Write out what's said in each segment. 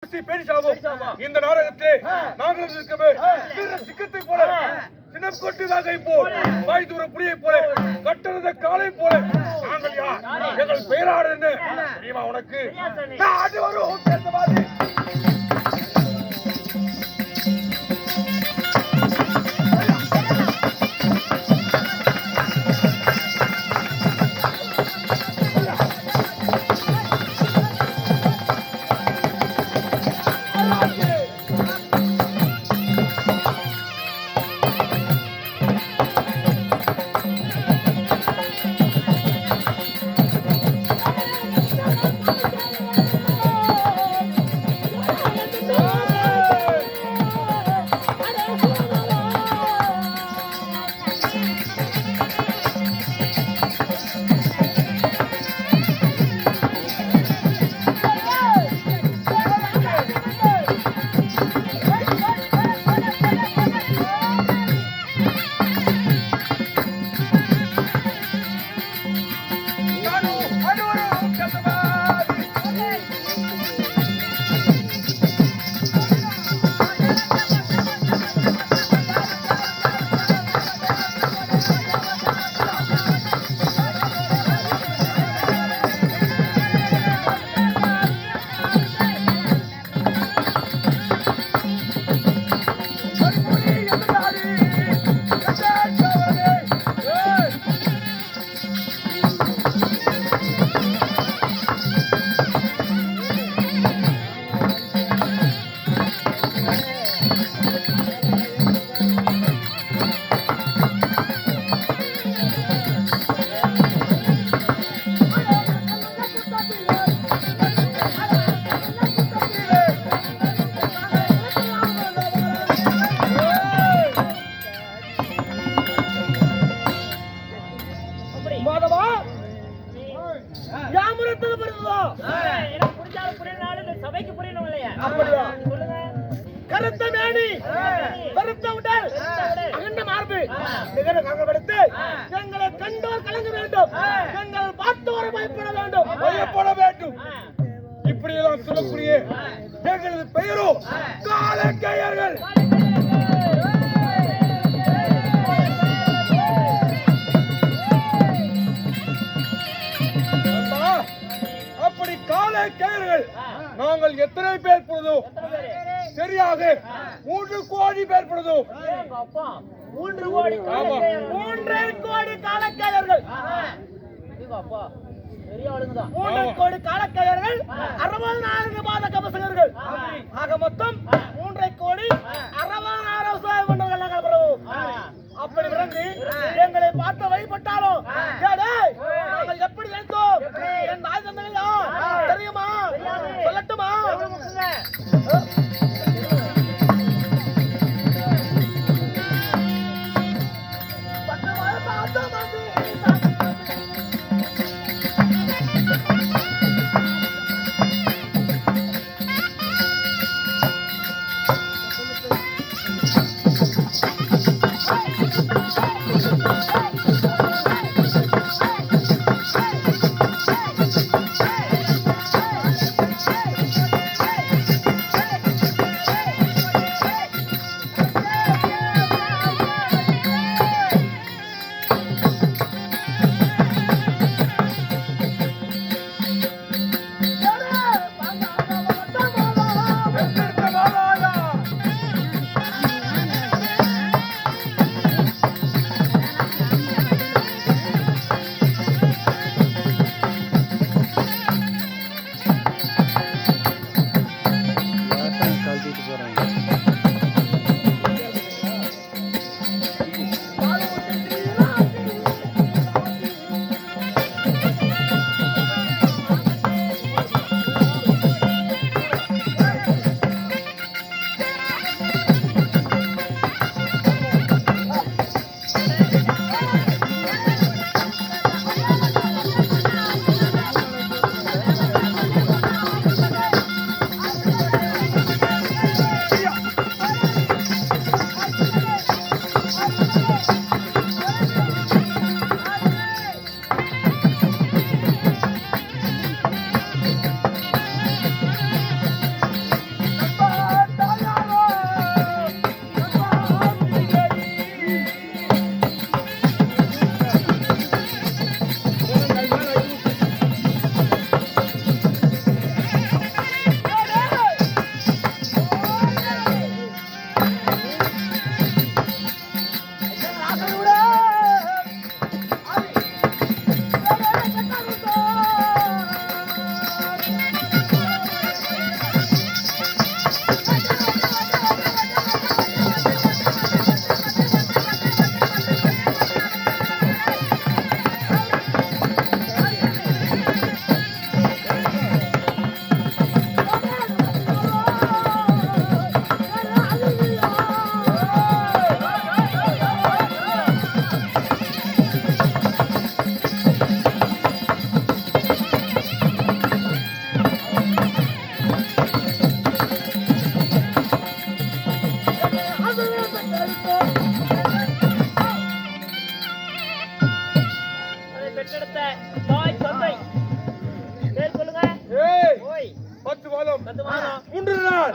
இந்த நாடகத்தை நாங்கள் இருக்கவே சிக்கத்தை போல சின்னம் கொட்டுதாக போல் வாய் தூர புளியை போல கட்டணத காலை போல நாங்கள் யார் எங்கள் பெயராடு என்ன தெரியுமா உனக்கு ஆடி வரும் சேர்ந்தவாதி இப்படியெல்லாம் சொல்லக்கூடிய எங்களது பெயரோ காலக்கையர்கள். அப்படி காலக்கையர்கள் நாங்கள் எத்தனை பேர் பொழுதும் சரியாக 3 கோடி பேர் பொழுதும் 3 கோடி காலக்கையர்கள் 3 கோடி காலக்கையர்கள் 64 மாத கபசகர்கள் ஆக மொத்தம் 3 கோடி 66 கொண்டவர்கள் பிரபு. அப்படி விளங்கி எங்களை பார்த்து வழிபட்டாலும் நாங்கள் எப்படி நினைத்தோம் என் தாய் தந்தையா தெரியுமா சொல்லட்டுமா?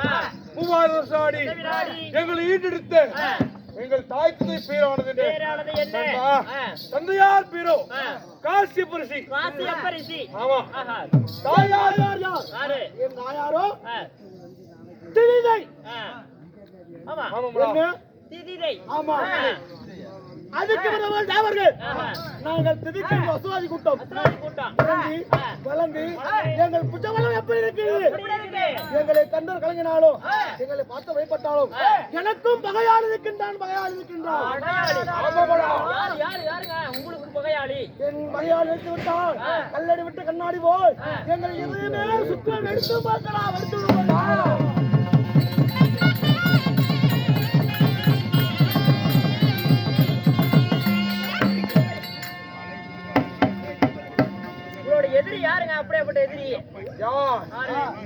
சொன்னால் 3000 வருஷம் ஆடி எங்களை ஈட்டெடுத்த எங்கள் தாய் தந்தை பேரானது என்ன? தந்தையார் பேரோ காசியப்பரிசி. ஆமா. தாயார் யார் யார்? என் தாயாரோ திதிதை. ஆமா. ஆமாம்டா. திதிதை. ஆமா. அதுக்கு முதல் தேவர்கள் நாங்கள் திதிக்கு வசுவாதி கூட்டம் வளர்ந்து எங்கள் புத்தவளம் எப்படி இருக்கிறது? எங்களை கண்டர் கலங்கினாலும் எங்களை பார்த்து பயப்பட்டாலும் எனக்கும் பகையாளி இருக்கின்றான், பகையாளி இருக்கின்றான். உங்களுக்கு பகையாளி என் பகையாளி எடுத்து விட்டால் கல்லடி விட்டு கண்ணாடி போய் எங்கள் எதுவுமே சுற்றம் எடுத்து பார்க்கலாம், எடுத்து விடுவோம். எதிரி யாருங்க? அப்படியேப்பட்ட எதிரி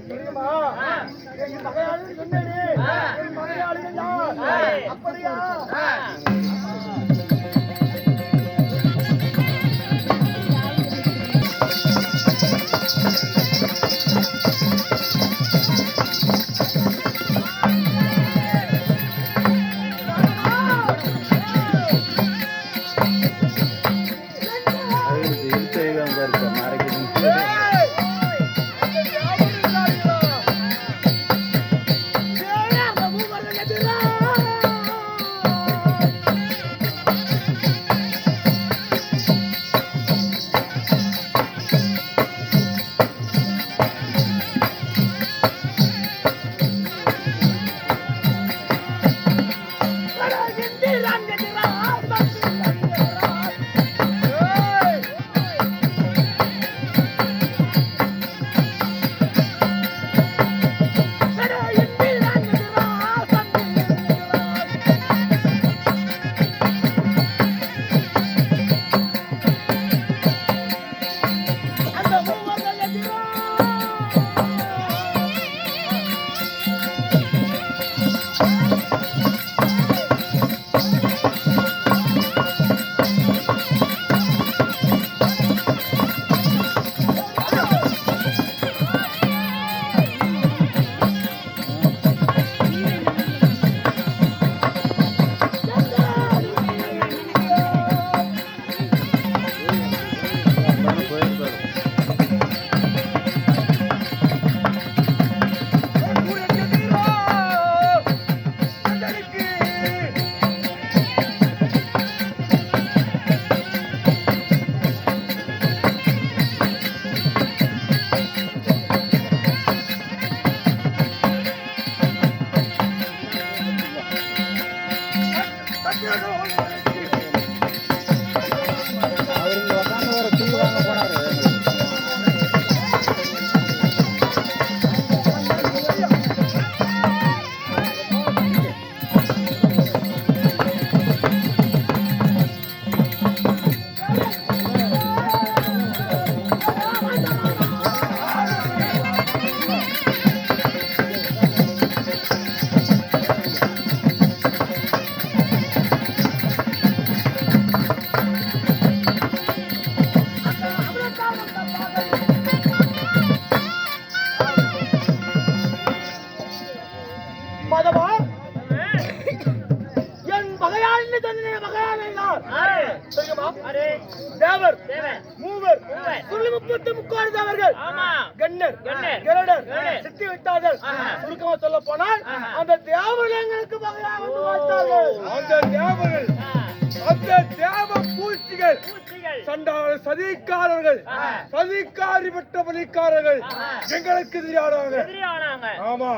தெரியுமா? என் பகையாளி சொன்னேன், என் பகையாளி அப்படியா? தேவர் மூவர் சொல்லி 33 தேவர்கள் கண்ணர் கருடர் சித்தி விட்டார்கள். சுருக்கமா சொல்ல போனால் அந்த தேவர்கள் எங்களுக்கு பகையாக வந்து வாய்த்தார்கள். அந்த தேவ பூச்சிகள் சண்டாள சதிகாரர்கள் சதிகாரி பெற்ற பலிக்காரர்கள் எங்களுக்கு எதிரானாங்க. ஆமா.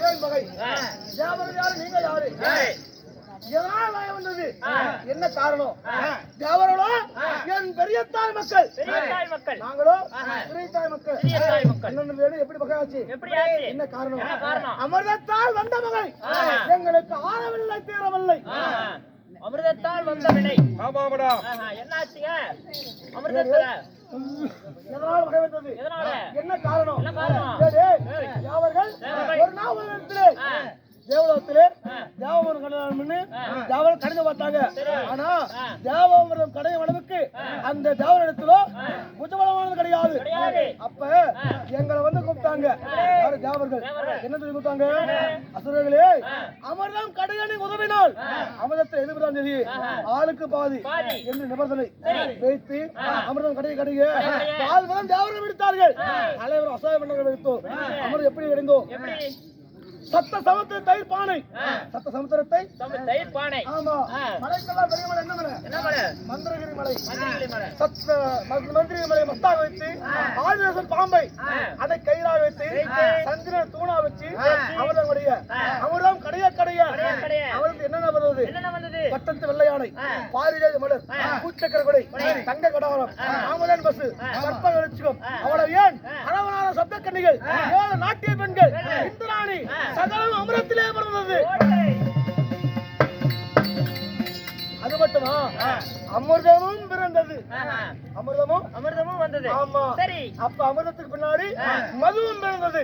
ஏன் பகை? தேவர்கள் யாரு, நீங்க யாரு? எதனால் பகை வந்தது? என்ன காரணம்? தேவர்களோ என் பெரிய தாய் மக்கள், நாங்களோ சிறிய தாய் மக்கள். அண்ணன் வேடு எப்படி பகையாச்சு? என்ன காரணம்? அமிர்தத்தால் வந்த பகை எங்களுக்கு ஆறவில்லை, தீரவில்லை. அமிர்தத்தால் வந்த வினை. ஆமாடா. என்னாச்சுங்க அமிர்தத்தால? எதனால் பகை வந்தது? என்ன காரணம்? தேவர்கள் ஒரு நாள் தேவலோகத்திலே தேவாமிர்தம் கடையணும்னு தேவரம் கடைந்து பார்த்தாங்க. ஆனா தேவாமிர்தம் கடையும் அளவுக்கு அந்த தேவரிடத்துல புஜபலமானது கிடையாது. அப்ப எங்களை வந்து கூப்பிட்டாங்க யாரு தேவர்கள். என்ன சொல்லி கூப்பிட்டாங்க? அசுரர்களே, அமிர்தம் கடையணி உதவினால் அமிர்தத்தை எதிர்ப்புதான் சரி ஆளுக்கு பாதி என்று நிபந்தனை வைத்து அமிர்தம் கடைய கடைய பால்வதம் தேவர்கள் விடுத்தார்கள். தலைவர் அசோக மன்னர்கள் விடுத்தோம். அமிர்தம் எப்படி கிடைந்தோ? சத்த சமுத்திர தயிர் பானை. சத்த சமுத்திரத்தை தயிர் பானை. ஆமா. மலைக்கெல்லாம் பெரிய மலை என்ன மலை? என்ன மலை? மந்திரகிரி மலை. மந்திரகிரி மலை. சத்த மந்திரகிரி மலை மஸ்தாக வச்சு ஆதிரசன் பாம்பை அதை கயிறாக வச்சு சந்திரன் தூணா வச்சு அமிர்தம் கடைய அமிர்தம் கடைய கடைய அவருக்கு என்னென்ன வருவது? பட்டத்து வெள்ளை யானை, பாரிஜாதி மலர், பூச்சக்கர கொடை, தங்க கடாரம், ஆமலன் பசு, கற்ப வெளிச்சம், அவ்வளவு ஏன் அளவனான சப்த கன்னிகள், 7 நாட்டிய பெண்கள், இந்திராணி சகலம் அமிர்தத்திலே பிறந்தது. அது மட்டுமா அமிர்தமும் பிறந்தது. அமிர்தமும் வந்தது. ஆமா. சரி. அப்ப அமிர்தத்துக்கு பின்னாடி மதுவும் பிறந்தது.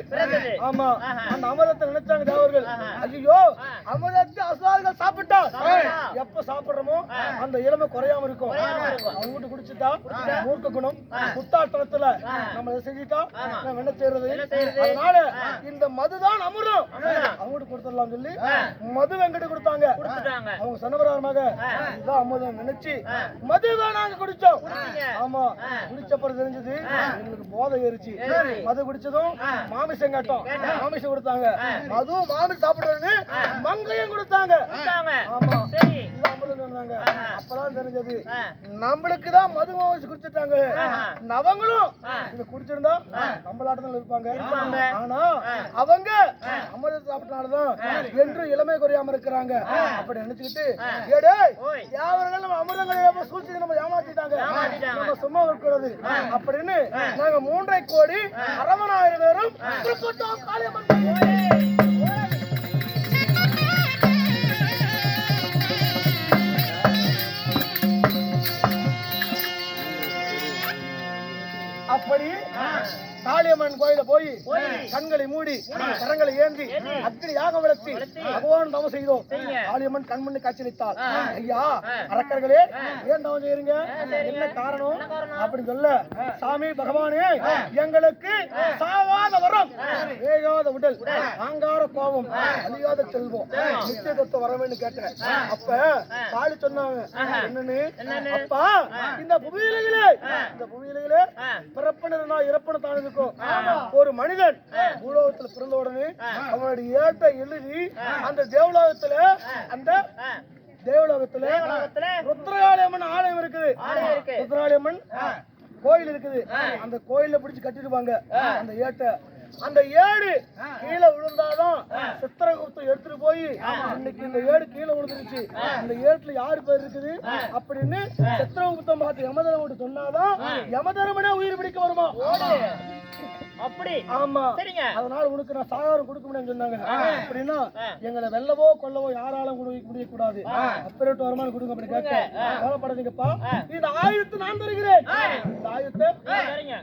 ஆமா. அந்த அமிர்தத்தை நினைச்சாங்க தேவர்கள். ஐயோ, அமிர்தத்தை அசுரர்கள் சாப்பிட்டா எப்ப சாப்பிடுறோமோ அந்த இளமை குறையாம இருக்கும். அவங்க குடிச்சுட்டா மூர்க்க குணம் புத்தாட்டத்துல நம்ம செஞ்சுட்டா நம்ம என்ன செய்யறது? அதனால இந்த மதுதான் அமிர்தம் அவங்க கொடுத்துடலாம் சொல்லி மது வெங்கட்டு கொடுத்தாங்க. அவங்க சனபராரமாக இதுதான் அமிர்தம் நினைச்சு மதுவை நாங்க குடிச்சோம். ஆமா. குடிச்ச பிறகு தெரிஞ்சது எங்களுக்கு போதை ஏறிச்சு. மது குடிச்சதும் மாமிசம் கேட்டோம். மாமிசம் கொடுத்தாங்க. மதுவும் மாமிசம் சாப்பிடுறது மங்கையும் கொடுத்தாங்க. ஆமா. அப்பதான் தெரிஞ்சது நம்மளுக்குதான் மது மாமிசம் குடிச்சிட்டாங்க. அவங்களும் இத குடிச்சிருந்தா நம்மளாட்டதான் இருப்பாங்க. ஆனா அவங்க அமிர்தத்தை சாப்பிட்டனாலதான் என்று இளமை குறையாம இருக்கிறாங்க. அப்படி நினைச்சுக்கிட்டு ஏடே யாவர்கள் நம்ம அமிர்தங்களை சூழ்ச்சி நம்ம ஏமாத்திட்டாங்க, நம்ம சும்மா இருக்கிறது அப்படின்னு நாங்க 3.5 கோடி 60,000 பேரும் திருப்பத்தூர் காளியம்மன் அப்படி காளியம்மன் கோயில போய் கண்களை மூடி கரங்களை ஏந்தி அக்னி யாகம் வளர்த்தி பகவான் தவம் செய்தோம். காளியம்மன் கண்மண்ணு காட்சியளித்தாள். ஐயா அரக்கர்களே, ஏன் தவம் செய்யறீங்க? என்ன காரணம் அப்படின்னு சொல்ல, சாமி பகவானே, எங்களுக்கு சாவாத வரம், வேகாத உடல், ஆங்கார கோபம், அழியாத செல்வம், நித்திய தத்துவம் வரவேன்னு கேட்டேன். அப்ப காளி சொன்னாங்க என்னன்னு, அப்பா இந்த புவியிலே பிறப்பனா இறப்பன தான் இருக்கும். ஒரு மனிதன் பூலோகத்துல பிறந்த உடனே அவனுடைய ஏட்டை எழுதி அந்த தேவலோகத்துல ருத்ரகாளியம்மன் ஆலயம் இருக்குது. ருத்ரகாளியம்மன் கோயில் இருக்குது. அந்த கோயில பிடிச்சு கட்டிடுவாங்க அந்த ஏட்டை. அந்த ஏடு கீழே விழுந்தாதான் சித்திரகுப்தம் எடுத்துட்டு போய் இன்னைக்கு இந்த ஏடு கீழே விழுந்துருச்சு, இந்த ஏட்டுல யாரு பேர் இருக்குது அப்படின்னு சித்திரகுப்தம் பார்த்து யமதர்மன் சொன்னாதான் யமதர்மனே உயிர் பிடிக்க வருமா. அப்படி. ஆமா. சரிங்க. அதனால உனக்கு நான் சாகாரம் கொடுக்க முடியும்னு சொன்னாங்க. அப்படின்னா எங்களை வெல்லவோ கொல்லவோ யாராலும் முடிய கூடாது, அப்பரேட் வருமானம் கொடுங்க அப்படி கேட்க கவலைப்படாதீங்கப்பா. இந்த ஆயுதத்தை நான் தருகிறேன். இந்த ஆயுதத்தை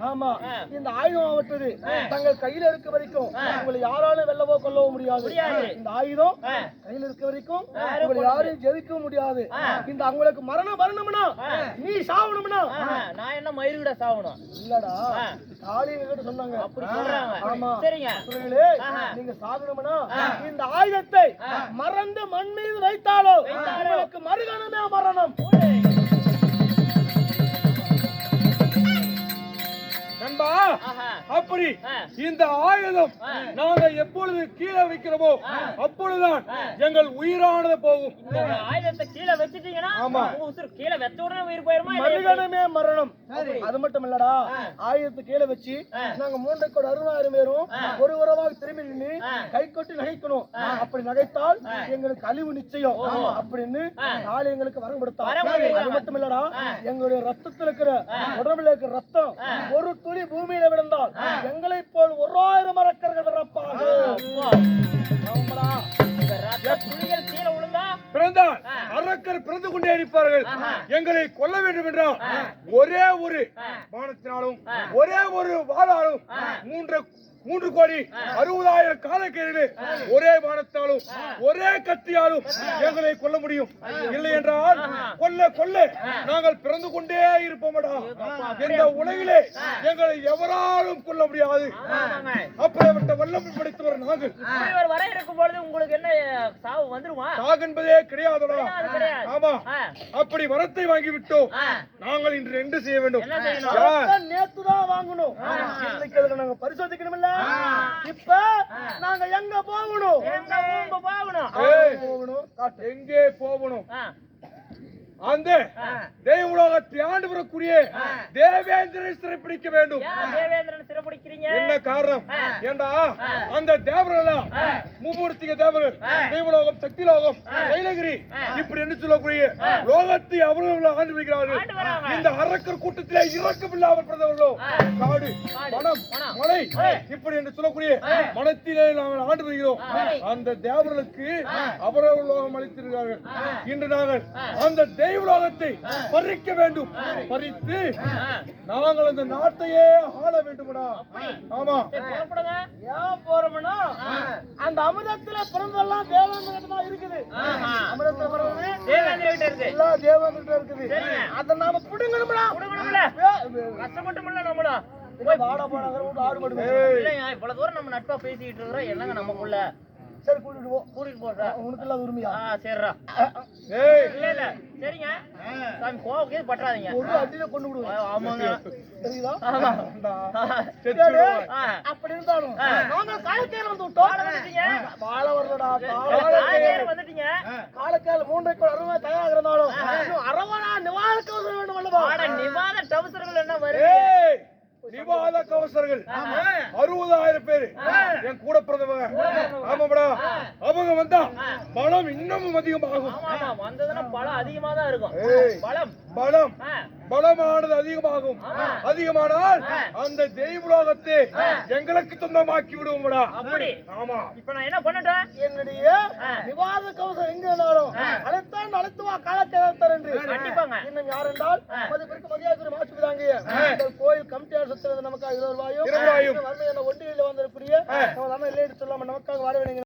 ஆமா இந்த ஆயுதம் ஆவட்டது தங்கள் கையில இருக்க வரைக்கும் உங்களை யாராலும் வெல்லவோ கொல்லவோ முடியாது. இந்த ஆயுதம் கையில இருக்க வரைக்கும் உங்களை யாரையும் ஜெயிக்கவும் முடியாது. இந்த அவங்களுக்கு மரணம் வரணும்னா நீ சாவணும்னா நான் என்ன மயிர்கிட்ட சாவணும் இல்லடா, காளிங்க கிட்ட சொன்னாங்க. ஆமா. நீங்க சாகணும்னா இந்த ஆயுதத்தை மறந்து மண் மீது வைத்தாலோ உங்களுக்கு மறுகணமே மரணம். நண்பா, அப்படி இந்த ஆயுதம் நாங்க எப்பொழுது கீழே வைக்கிறோமோ அப்பொழுதுதான் எங்கள் உயிரானது போகும். ஆயுதத்தை கீழே வச்சுட்டீங்கன்னா கீழே வச்ச உடனே உயிர் போயிருமா? மறுகணமே மரணம். அது மட்டும் இல்லடா, ஆயுதத்தை கீழே வச்சு நாங்க 3.5 கோடி 60,000 பேரும் ஒரு உறவாக திரும்பி நின்று கை கொட்டி நகைக்கணும். அப்படி நகைத்தால் எங்களுக்கு அழிவு நிச்சயம் அப்படின்னு நாளை எங்களுக்கு வரம் கொடுத்தார். அது மட்டும் இல்லடா, எங்களுடைய ரத்தத்தில் இருக்கிற உடம்புல இருக்கிற ரத்தம் ஒரு துளி பூமியில விழுந்தால் எங்களை போல் 1000 அரக்கர்கள் பிறந்தால் அரக்கர் பிறந்து கொண்டே இருப்பார்கள். எங்களை கொல்ல வேண்டும் என்றால் ஒரே ஒரு பானத்தினாலும் ஒரே ஒரு வாளாலும் 3 3,60,000 காலக்கேரிலே ஒரே வானத்தாலும் ஒரே கத்தியாலும் எங்களை கொல்ல முடியும். இல்லை என்றால் கொல்ல நாங்கள் பிறந்து கொண்டே இருப்போமடா. இந்த உலகிலே எங்களை எவராலும் கொல்ல முடியாது. அப்படிப்பட்ட வல்லமை படைத்தவர் நாங்கள். வர இருக்கும் பொழுது உங்களுக்கு என்ன சாவு வந்துருமா? சாகு என்பதே கிடையாதுடா. கிடையாது. ஆமா, அப்படி வரத்தை வாங்கி விட்டோம். நாங்கள் இன்று என்ன செய்ய வேண்டும்? என்ன செய்யணும்? நேத்துதான் வாங்கணும். இன்னைக்கு அதுக்கு நாங்க பரிசோதிக்கணும் இல்ல. இப்ப நாங்க எங்க போகணும்? எங்க போகணும்? எங்கே போகணும்? அந்த தேவலோகத்தை ஆண்டு வரக்கூடிய தேவேந்திரனை சிறைப்பிடிக்க வேண்டும். தேவேந்திரன் சிறைப்பிடிக்கிறீங்க? என்ன காரணம்? ஏண்டா அந்த தேவரெல்லாம் மும்மூர்த்திக தேவர்கள், தேவலோகம், சக்தி லோகம், கைலகிரி இப்படி என்று சொல்லக்கூடிய லோகத்தை அவர்கள் ஆண்டு வருகிறார்கள். இந்த அரக்கர் கூட்டத்திலே இரக்கமில்லாமல் பிறந்தவர்களோ காடு, வனம், மலை இப்படி என்று சொல்லக்கூடிய மனத்திலே நாங்கள் ஆண்டு வருகிறோம். அந்த தேவர்களுக்கு அவரவர் லோகம் அளித்திருக்கிறார்கள். இன்று நாங்கள் அந்த தெய்வலோகத்தை பறிக்க வேண்டும். பறித்து நாங்கள் அந்த நாட்டையே ஆள வேண்டும்டா. ஆமா, ஏன் போறோம்னா அந்த அமிர்தத்துல பிறந்தெல்லாம் தேவேந்திரன் தான் இருக்குது. அமிர்தத்துல பிறந்தது தேவேந்திரன் இருக்கு. எல்லாம் தேவேந்திரன் இருக்குது. அத நாம புடுங்கணும்டா. கஷ்டப்பட்டுமில்ல நம்மள வாடா போனாங்க ஆடு மாடு. இல்லைங்க, இவ்வளவு தூரம் நம்ம நட்பா பேசிக்கிட்டு இருக்கிறோம். என்னங்க நமக்குள்ள? சரி, கூட்டிட்டு போ. கூட்டிட்டு போறா. உனக்கு எல்லாம் உரிமையா? சரிடா. ஏய் இல்ல சரிங்க, சாமி கோவக்கே பற்றாதீங்க. ஒரு அடியில கொண்டு விடுவோம். ஆமாங்க, தெரியுதா? ஆமா. அப்படி இருந்தாலும் நாங்க காலக்கேல வந்து விட்டோம். வாழ வரலடா. வந்துட்டீங்க. காலக்கேல 3 தயாராக இருந்தாலும் அரவணா நிவாரண கவசம் வேண்டும் அல்லவா? நிவாரண டவுசர்கள் என்ன வருது? நிவாத கவசர்கள் 60,000 பேரு என் கூட பிறந்தவங்க. ஆமாடா, அவங்க வந்தா பலம் இன்னமும் அதிகமாகும். வந்ததுன்னா பலம் அதிகமா தான் இருக்கும். பலம் பலமானது அதிகமாகும். அதிகமானால் அந்த தெய்வலோகத்தை எங்களுக்கு சொந்தமாக்கி விடுவோம்டா. அப்படி? ஆமா. இப்ப நான் என்ன பண்ணட்டேன்? என்னுடைய நிவாத கவசம் எங்க இருந்தாலும் அழைத்தான் அழைத்து வா காலக்கேலத்தர் என்று. கண்டிப்பாங்க. இன்னும் யார் என்றால் மதிப்பிற்கு மரியாதை மாற்றுகிறாங்க. கோயில் கமிட்டியார் சுத்துறது நமக்காக 20 ரூபாயும் வறுமையான ஒன்றியில் வந்திருக்கிற நம்ம இல்லை சொல்லாம நமக்காக வர வேண்டிய